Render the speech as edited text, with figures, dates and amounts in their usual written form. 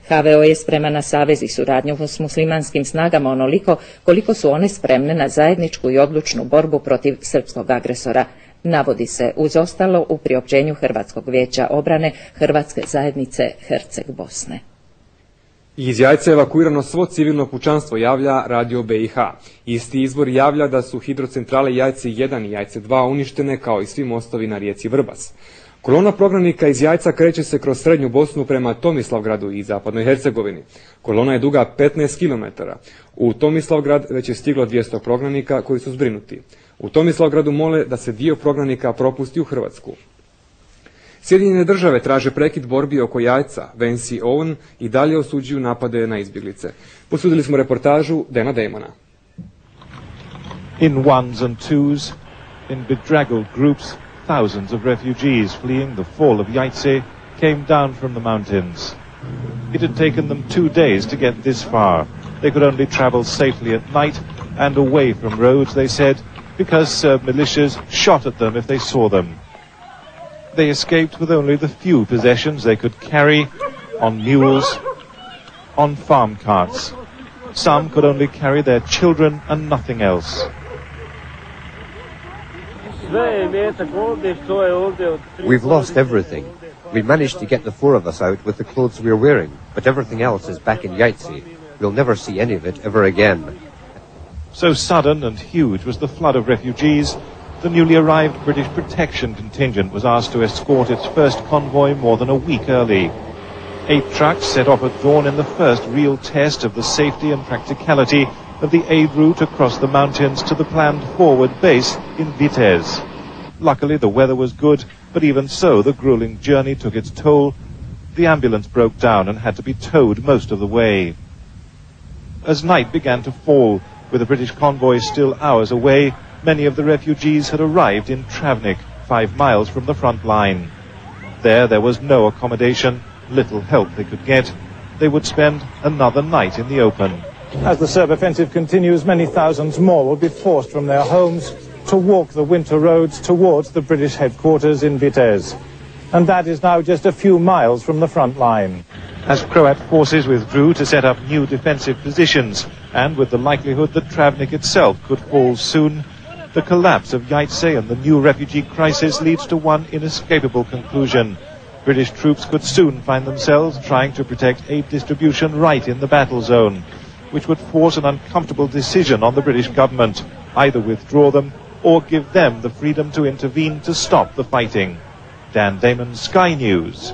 HVO je spreman na savez i suradnju s muslimanskim snagama onoliko koliko su one spremne na zajedničku i odlučnu borbu protiv srpskog agresora. Navodi se uz ostalo u priopćenju Hrvatskog vijeća obrane Hrvatske zajednice Herceg-Bosne. Iz Jajca je evakuirano svo civilno pučanstvo, javlja Radio BiH. Isti izvor javlja da su hidrocentrale Jajce 1 i Jajce 2 uništene kao i svi mostovi na rijeci Vrbas. Kolona prognanika iz Jajca kreće se kroz srednju Bosnu prema Tomislavgradu i zapadnoj Hercegovini. Kolona je duga 15 km. U Tomislavgrad već je stiglo 200 prognanika koji su zbrinuti. U Tomislavgradu mole da se dio prognanika propusti u Hrvatsku. Sjedinjene države traže prekid borbi oko Jajca. Vance i Owen i dalje osuđuju napade na izbjeglice. Posudili smo reportažu Damona. In ones and twos, in bedraggled groups, thousands of refugees fleeing the fall of Jajce came down from the mountains. It had taken them 2 days to get this far. They could only travel safely at night and away from roads, they said, because Serb militias shot at them if they saw them. They escaped with only the few possessions they could carry on mules, on farm carts. Some could only carry their children and nothing else. We've lost everything. We managed to get the 4 of us out with the clothes we're wearing, but everything else is back in Jajce. We'll never see any of it ever again. So sudden and huge was the flood of refugees, the newly arrived British protection contingent was asked to escort its first convoy more than a week early. 8 trucks set off at dawn in the first real test of the safety and practicality of the aid route across the mountains to the planned forward base in Vitez. Luckily the weather was good, but even so the grueling journey took its toll. The ambulance broke down and had to be towed most of the way. As night began to fall, with the British convoy still hours away, many of the refugees had arrived in Travnik, 5 miles from the front line. There was no accommodation, little help they could get. They would spend another night in the open. As the Serb offensive continues, many thousands more will be forced from their homes to walk the winter roads towards the British headquarters in Vitez. And that is now just a few miles from the front line. As Croat forces withdrew to set up new defensive positions, and with the likelihood that Travnik itself could fall soon, the collapse of Jajce and the new refugee crisis leads to one inescapable conclusion. British troops could soon find themselves trying to protect aid distribution right in the battle zone, which would force an uncomfortable decision on the British government, either withdraw them or give them the freedom to intervene to stop the fighting. Dan Damon, Sky News.